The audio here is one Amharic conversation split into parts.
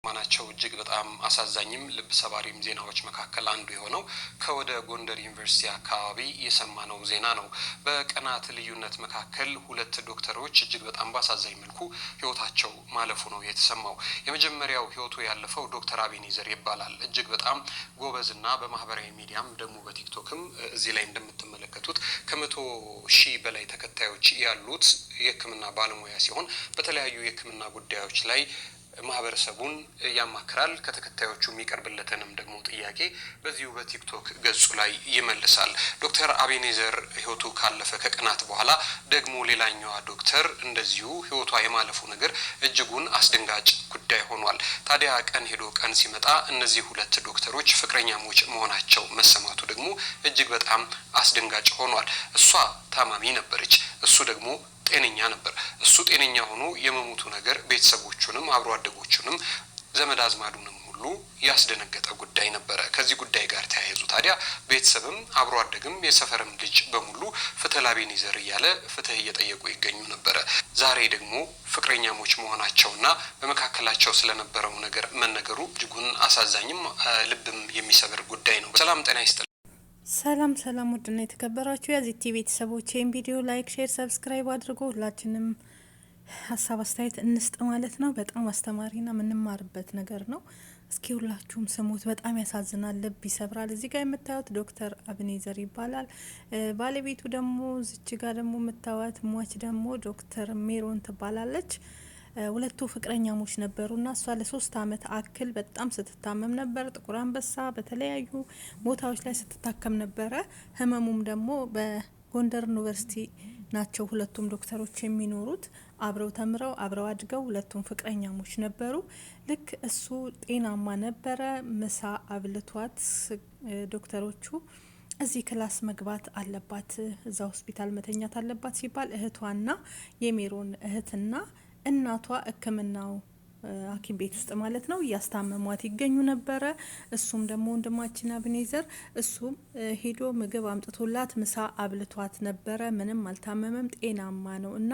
ማናቸው እጅግ በጣም አሳዛኝም ልብ ሰባሪም ዜናዎች መካከል አንዱ የሆነው ከወደ ጎንደር ዩኒቨርሲቲ አካባቢ የሰማነው ዜና ነው። በቀናት ልዩነት መካከል ሁለት ዶክተሮች እጅግ በጣም ባሳዛኝ መልኩ ህይወታቸው ማለፉ ነው የተሰማው። የመጀመሪያው ህይወቱ ያለፈው ዶክተር አቤኔዘር ይባላል። እጅግ በጣም ጎበዝና በማህበራዊ ሚዲያም ደግሞ በቲክቶክም እዚህ ላይ እንደምትመለከቱት ከ100,000 በላይ ተከታዮች ያሉት የህክምና ባለሙያ ሲሆን በተለያዩ የህክምና ጉዳዮች ላይ ማህበረሰቡን ያማክራል። ከተከታዮቹ የሚቀርብለትንም ደግሞ ጥያቄ በዚሁ በቲክቶክ ገጹ ላይ ይመልሳል። ዶክተር አቤኔዘር ህይወቱ ካለፈ ከቀናት በኋላ ደግሞ ሌላኛዋ ዶክተር እንደዚሁ ህይወቷ የማለፉ ነገር እጅጉን አስደንጋጭ ጉዳይ ሆኗል። ታዲያ ቀን ሄዶ ቀን ሲመጣ እነዚህ ሁለት ዶክተሮች ፍቅረኛሞች መሆናቸው መሰማቱ ደግሞ እጅግ በጣም አስደንጋጭ ሆኗል። እሷ ታማሚ ነበረች፣ እሱ ደግሞ ጤነኛ ነበር። እሱ ጤነኛ ሆኖ የመሞቱ ነገር ቤተሰቦቹንም አብሮ አደጎቹንም ዘመድ አዝማዱንም ሁሉ ያስደነገጠ ጉዳይ ነበረ። ከዚህ ጉዳይ ጋር ተያይዞ ታዲያ ቤተሰብም አብሮ አደግም የሰፈርም ልጅ በሙሉ ፍትህ ለአቤኔዘር እያለ ፍትህ እየጠየቁ ይገኙ ነበረ። ዛሬ ደግሞ ፍቅረኛሞች መሆናቸውና በመካከላቸው ስለነበረው ነገር መነገሩ እጅጉን አሳዛኝም ልብም የሚሰብር ጉዳይ ነው። ሰላም ጤና ይስጥልኝ። ሰላም ውድና የተከበራችሁ የዚህ ቲቪ ቤተሰቦች ይህን ቪዲዮ ላይክ፣ ሼር፣ ሰብስክራይብ አድርጎ ሁላችንም ሀሳብ አስተያየት እንስጥ ማለት ነው። በጣም አስተማሪና የምንማርበት ነገር ነው። እስኪ ሁላችሁም ስሙት። በጣም ያሳዝናል፣ ልብ ይሰብራል። እዚህ ጋር የምታዩት ዶክተር አቤኔዘር ይባላል። ባለቤቱ ደግሞ ዝች ጋር ደግሞ የምታዩት ሟች ደግሞ ዶክተር ሜሮን ትባላለች። ሁለቱ ፍቅረኛሞች ነበሩና እሷ ለ3 አመት አክል በጣም ስትታመም ነበር። ጥቁር አንበሳ በተለያዩ ቦታዎች ላይ ስትታከም ነበረ። ህመሙም ደግሞ በጎንደር ዩኒቨርሲቲ ናቸው ሁለቱም ዶክተሮች የሚኖሩት። አብረው ተምረው አብረው አድገው ሁለቱም ፍቅረኛሞች ነበሩ። ልክ እሱ ጤናማ ነበረ። ምሳ አብልቷት ዶክተሮቹ እዚህ ክላስ መግባት አለባት፣ እዛ ሆስፒታል መተኛት አለባት ሲባል እህቷና የሜሮን እህትና እናቷ ህክምናው ሐኪም ቤት ውስጥ ማለት ነው እያስታመሟት ይገኙ ነበረ። እሱም ደግሞ ወንድማችን አቤኔዘር እሱም ሄዶ ምግብ አምጥቶላት ምሳ አብልቷት ነበረ። ምንም አልታመመም፣ ጤናማ ነው። እና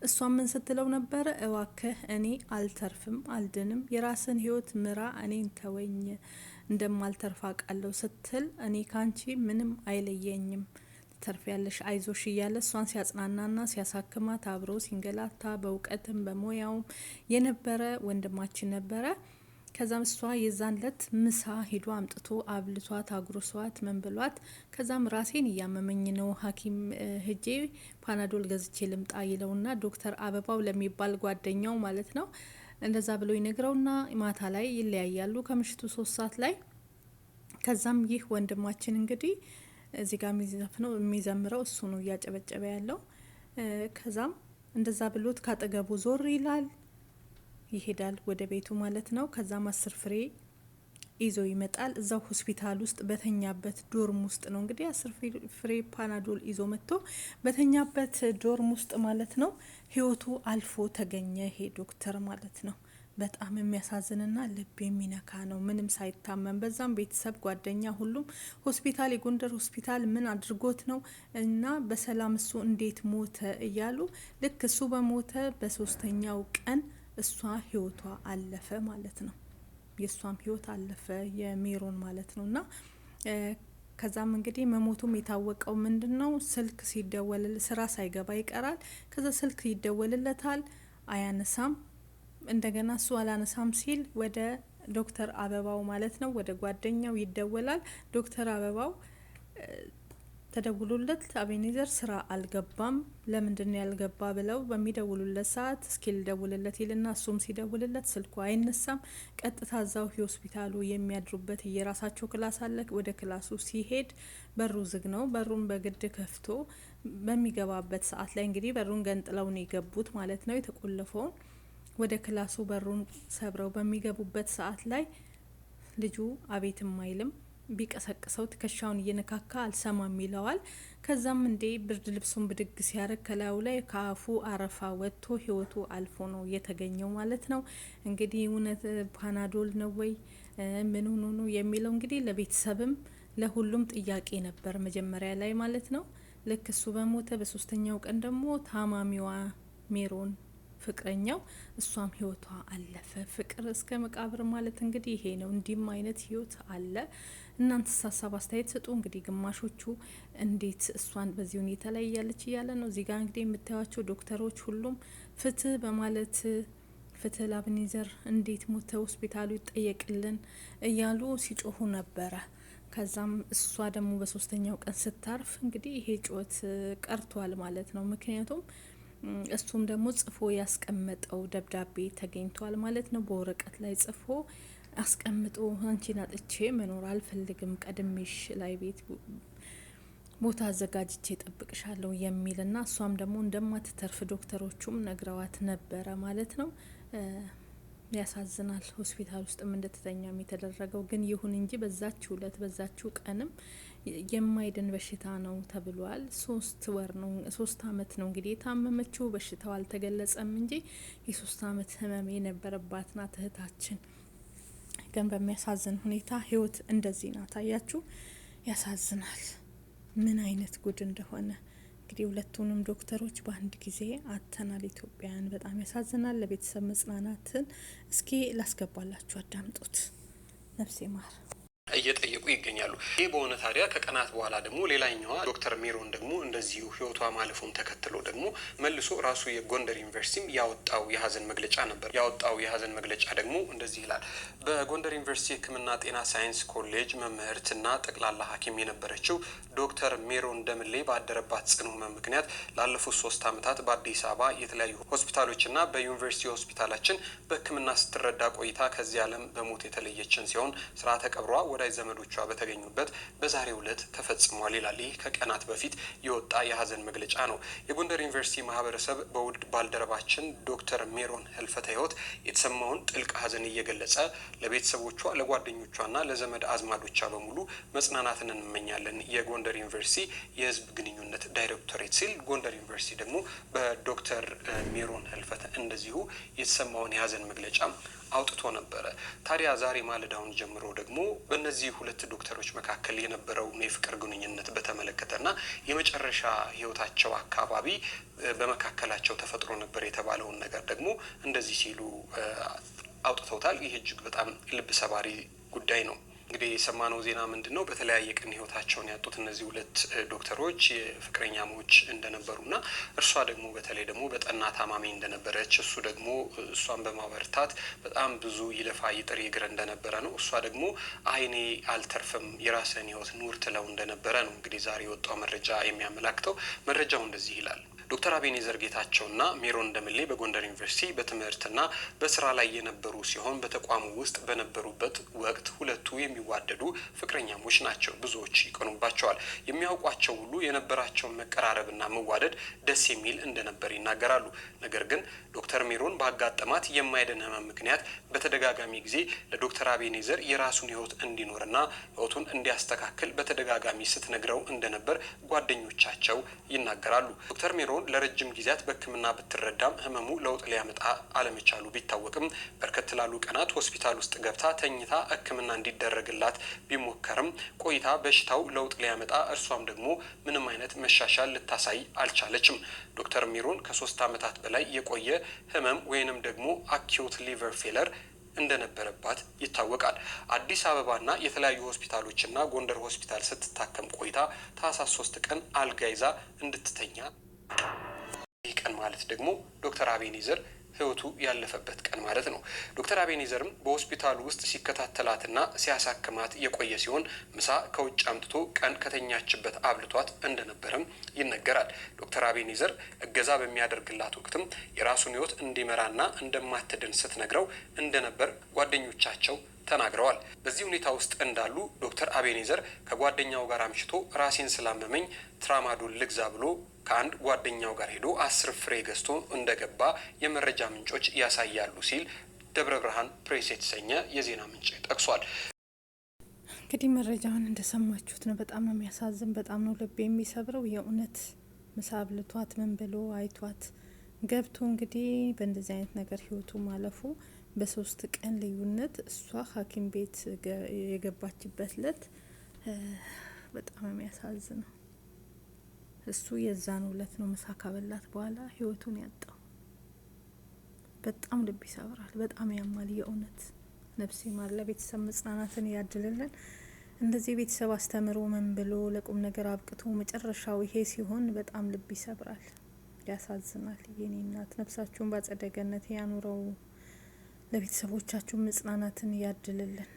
እሷ ምን ስትለው ነበረ? እዋክህ እኔ አልተርፍም፣ አልድንም፣ የራስን ህይወት ምራ፣ እኔን ተወኝ፣ እንደማልተርፍ አውቃለሁ ስትል እኔ ካንቺ ምንም አይለየኝም፣ ተርፍ ያለሽ አይዞሽ እያለ እሷን ሲያጽናናና ሲያሳክማት አብሮ ሲንገላታ በእውቀትም በሙያውም የነበረ ወንድማችን ነበረ። ከዛም እሷ የዛን ለት ምሳ ሄዶ አምጥቶ አብልቷት አጉርሷት ምን ብሏት፣ ከዛም ራሴን እያመመኝ ነው ሐኪም ሄጄ ፓናዶል ገዝቼ ልምጣ ይለውና ዶክተር አበባው ለሚባል ጓደኛው ማለት ነው እንደዛ ብሎ ይነግረውና ማታ ላይ ይለያያሉ ከምሽቱ 3 ሰዓት ላይ። ከዛም ይህ ወንድማችን እንግዲህ እዚህ ጋር የሚዘምረው እሱ ነው እያጨበጨበ ያለው። ከዛም እንደዛ ብሎት ካጠገቡ ዞር ይላል፣ ይሄዳል ወደ ቤቱ ማለት ነው። ከዛም 10 ፍሬ ይዞ ይመጣል። እዛው ሆስፒታል ውስጥ በተኛበት ዶርም ውስጥ ነው እንግዲህ 10 ፍሬ ፓናዶል ይዞ መጥቶ በተኛበት ዶርም ውስጥ ማለት ነው ህይወቱ አልፎ ተገኘ ይሄ ዶክተር ማለት ነው። በጣም የሚያሳዝንና ልብ የሚነካ ነው። ምንም ሳይታመም በዛም ቤተሰብ ጓደኛ ሁሉም ሆስፒታል የጎንደር ሆስፒታል ምን አድርጎት ነው እና በሰላም እሱ እንዴት ሞተ እያሉ ልክ እሱ በሞተ በ3ኛው ቀን እሷ ህይወቷ አለፈ ማለት ነው። የእሷም ህይወት አለፈ የሜሮን ማለት ነው። እና ከዛም እንግዲህ መሞቱም የታወቀው ምንድነው ስልክ ሲደወል ስራ ሳይገባ ይቀራል። ከዛ ስልክ ይደወልለታል፣ አያነሳም። እንደገና እሱ አላነሳም ሲል ወደ ዶክተር አበባው ማለት ነው ወደ ጓደኛው ይደወላል። ዶክተር አበባው ተደውሎለት አቤኔዘር ስራ አልገባም፣ ለምንድነው ያልገባ ብለው በሚደውሉለት ሰዓት እስኪ ልደውልለት ይልና እሱም ሲደውልለት ስልኩ አይነሳም። ቀጥታ እዛው ሆስፒታሉ የሚያድሩበት የራሳቸው ክላስ አለ። ወደ ክላሱ ሲሄድ በሩ ዝግ ነው። በሩን በግድ ከፍቶ በሚገባበት ሰዓት ላይ እንግዲህ በሩን ገንጥለው ነው የገቡት ማለት ነው የተቆለፈውን። ወደ ክላሱ በሩን ሰብረው በሚገቡበት ሰዓት ላይ ልጁ አቤትም አይልም። ቢቀሰቅሰው ትከሻውን እየነካካ አልሰማም ይለዋል። ከዛም እንዴ ብርድ ልብሱን ብድግ ሲያረግ ከላዩ ላይ ከአፉ አረፋ ወጥቶ ህይወቱ አልፎ ነው የተገኘው ማለት ነው። እንግዲህ እውነት ፓናዶል ነው ወይ ምን ሆኖ ነው የሚለው እንግዲህ ለቤተሰብም ለሁሉም ጥያቄ ነበር መጀመሪያ ላይ ማለት ነው። ልክ እሱ በሞተ በ3ኛው ቀን ደግሞ ታማሚዋ ሜሮን ፍቅረኛው፣ እሷም ህይወቷ አለፈ። ፍቅር እስከ መቃብር ማለት እንግዲህ ይሄ ነው። እንዲህም አይነት ህይወት አለ። እናንተ ሀሳብ አስተያየት ስጡ። እንግዲህ ግማሾቹ እንዴት እሷን በዚህ ሁኔታ ላይ እያለች እያለ ነው። እዚህ ጋር እንግዲህ የምታዩቸው ዶክተሮች ሁሉም ፍትህ በማለት ፍትህ ለአቤኔዘር እንዴት ሞተ፣ ሆስፒታሉ ይጠየቅልን እያሉ ሲጮሁ ነበረ። ከዛም እሷ ደግሞ በሶስተኛው ቀን ስታርፍ እንግዲህ ይሄ ጩኸት ቀርቷል ማለት ነው። ምክንያቱም እሱም ደግሞ ጽፎ ያስቀመጠው ደብዳቤ ተገኝቷል ማለት ነው። በወረቀት ላይ ጽፎ አስቀምጦ አንቺን አጥቼ መኖር አልፈልግም፣ ቀድሜሽ ላይ ቤት ቦታ አዘጋጅቼ ጠብቅሻለሁ የሚልና እሷም ደግሞ እንደማትተርፍ ዶክተሮቹም ነግረዋት ነበረ ማለት ነው። ያሳዝናል። ሆስፒታል ውስጥም እንደተተኛም የተደረገው ግን ይሁን እንጂ በዛችው እለት በዛችው ቀንም የማይድን በሽታ ነው ተብሏል። 3 ወር ነው 3 አመት ነው እንግዲህ የታመመችው። በሽታው አልተገለጸም እንጂ የ3 አመት ህመም የነበረባት ናት እህታችን። ግን በሚያሳዝን ሁኔታ ህይወት እንደዚህ ናት። አያችሁ፣ ያሳዝናል። ምን አይነት ጉድ እንደሆነ እንግዲህ ሁለቱንም ዶክተሮች በአንድ ጊዜ አተናል። ኢትዮጵያውያን በጣም ያሳዝናል። ለቤተሰብ መጽናናትን እስኪ ላስገባላችሁ፣ አዳምጡት። ነፍሴ ማር እየጠየቁ ይገኛሉ። ይህ በሆነ ታዲያ ከቀናት በኋላ ደግሞ ሌላኛዋ ዶክተር ሜሮን ደግሞ እንደዚሁ ህይወቷ ማለፉን ተከትሎ ደግሞ መልሶ ራሱ የጎንደር ዩኒቨርሲቲም ያወጣው የሀዘን መግለጫ ነበር። ያወጣው የሀዘን መግለጫ ደግሞ እንደዚህ ይላል። በጎንደር ዩኒቨርሲቲ ሕክምና ጤና ሳይንስ ኮሌጅ መምህርትና ጠቅላላ ሐኪም የነበረችው ዶክተር ሜሮን ደምሌ ባደረባት ጽኑ ህመም ምክንያት ላለፉት 3 አመታት በአዲስ አበባ የተለያዩ ሆስፒታሎችና በዩኒቨርሲቲ ሆስፒታላችን በሕክምና ስትረዳ ቆይታ ከዚህ ዓለም በሞት የተለየችን ሲሆን ስርዓተ ቀብሯ ወዳጅ ዘመዶቿ በተገኙበት በዛሬው ዕለት ተፈጽሟል ይላል። ይህ ከቀናት በፊት የወጣ የሀዘን መግለጫ ነው። የጎንደር ዩኒቨርሲቲ ማህበረሰብ በውድ ባልደረባችን ዶክተር ሜሮን ህልፈተ ህይወት የተሰማውን ጥልቅ ሀዘን እየገለጸ ለቤተሰቦቿ፣ ለጓደኞቿና ለዘመድ አዝማዶቿ በሙሉ መጽናናትን እንመኛለን። የጎንደር ዩኒቨርሲቲ የህዝብ ግንኙነት ዳይሬክቶሬት ሲል ጎንደር ዩኒቨርሲቲ ደግሞ በዶክተር ሜሮን ህልፈተ እንደዚሁ የተሰማውን የሀዘን መግለጫ አውጥቶ ነበረ። ታዲያ ዛሬ ማለዳውን ጀምሮ ደግሞ በእነዚህ ሁለት ዶክተሮች መካከል የነበረውን የፍቅር ግንኙነት በተመለከተና የመጨረሻ ህይወታቸው አካባቢ በመካከላቸው ተፈጥሮ ነበር የተባለውን ነገር ደግሞ እንደዚህ ሲሉ አውጥተውታል። ይህ እጅግ በጣም ልብ ሰባሪ ጉዳይ ነው። እንግዲህ የሰማነው ዜና ምንድን ነው? በተለያየ ቀን ህይወታቸውን ያጡት እነዚህ ሁለት ዶክተሮች የፍቅረኛሞች እንደነበሩና እርሷ ደግሞ በተለይ ደግሞ በጠና ታማሚ እንደነበረች፣ እሱ ደግሞ እሷን በማበርታት በጣም ብዙ ይለፋ ይጥር ይግር እንደነበረ ነው። እሷ ደግሞ አይኔ አልተርፍም የራስን ህይወት ኑር ትለው እንደነበረ ነው እንግዲህ ዛሬ የወጣው መረጃ የሚያመላክተው። መረጃው እንደዚህ ይላል። ዶክተር አቤኔዘር ጌታቸውና ሜሮን ደምሌ በጎንደር ዩኒቨርሲቲ በትምህርትና በስራ ላይ የነበሩ ሲሆን በተቋሙ ውስጥ በነበሩበት ወቅት ሁለቱ የሚዋደዱ ፍቅረኛሞች ናቸው። ብዙዎች ይቀኑባቸዋል። የሚያውቋቸው ሁሉ የነበራቸውን መቀራረብና መዋደድ ደስ የሚል እንደነበር ይናገራሉ። ነገር ግን ዶክተር ሜሮን ባጋጠማት የማይድን ህመም ምክንያት በተደጋጋሚ ጊዜ ለዶክተር አቤኔዘር የራሱን ህይወት እንዲኖርና ህይወቱን እንዲያስተካክል በተደጋጋሚ ስትነግረው እንደነበር ጓደኞቻቸው ይናገራሉ። ዶክተር ሜሮን ለረጅም ጊዜያት በሕክምና ብትረዳም ህመሙ ለውጥ ሊያመጣ አለመቻሉ ቢታወቅም በርከት ላሉ ቀናት ሆስፒታል ውስጥ ገብታ ተኝታ ሕክምና እንዲደረግላት ቢሞከርም ቆይታ በሽታው ለውጥ ሊያመጣ እርሷም ደግሞ ምንም አይነት መሻሻል ልታሳይ አልቻለችም። ዶክተር ሜሮን ከ3 አመታት በላይ የቆየ ህመም ወይንም ደግሞ አኪዩት ሊቨር ፌለር እንደነበረባት ይታወቃል። አዲስ አበባና የተለያዩ ሆስፒታሎችና ጎንደር ሆስፒታል ስትታከም ቆይታ ታህሳስ 3 ቀን አልጋ ይዛ እንድትተኛ፣ ይህ ቀን ማለት ደግሞ ዶክተር አቤኔዘር ህይወቱ ያለፈበት ቀን ማለት ነው። ዶክተር አቤኔዘርም በሆስፒታሉ ውስጥ ሲከታተላትና ሲያሳክማት የቆየ ሲሆን ምሳ ከውጭ አምጥቶ ቀን ከተኛችበት አብልቷት እንደነበረም ይነገራል። ዶክተር አቤኔዘር እገዛ በሚያደርግላት ወቅትም የራሱን ህይወት እንዲመራና እንደማትድን ስትነግረው እንደነበር ጓደኞቻቸው ተናግረዋል። በዚህ ሁኔታ ውስጥ እንዳሉ ዶክተር አቤኔዘር ከጓደኛው ጋር አምሽቶ ራሴን ስላመመኝ ትራማዶል ልግዛ ብሎ ከአንድ ጓደኛው ጋር ሄዶ 10 ፍሬ ገዝቶ እንደገባ የመረጃ ምንጮች ያሳያሉ ሲል ደብረ ብርሃን ፕሬስ የተሰኘ የዜና ምንጭ ጠቅሷል። እንግዲህ መረጃውን እንደሰማችሁት ነው። በጣም ነው የሚያሳዝን፣ በጣም ነው ልብ የሚሰብረው። የእውነት ምሳ አብልቷት ምን ብሎ አይቷት ገብቶ እንግዲህ በእንደዚህ አይነት ነገር ህይወቱ ማለፉ በ3 ቀን ልዩነት እሷ ሐኪም ቤት የገባችበት ለት በጣም የሚያሳዝነው። እሱ የዛን ዕለት ነው ምሳ ካበላት በኋላ ህይወቱን ያጣው። በጣም ልብ ይሰብራል። በጣም ያማል። የእውነት ነፍሴ ማር ለቤተሰብ መጽናናትን ያድልልን። እንደዚህ ቤተሰብ አስተምሮ ምን ብሎ ለቁም ነገር አብቅቶ መጨረሻው ይሄ ሲሆን በጣም ልብ ይሰብራል፣ ያሳዝናል። የኔ እናት ነፍሳችሁን ባጸደ ገነት ያኑረው፣ ለቤተሰቦቻችሁ መጽናናትን ያድልልን።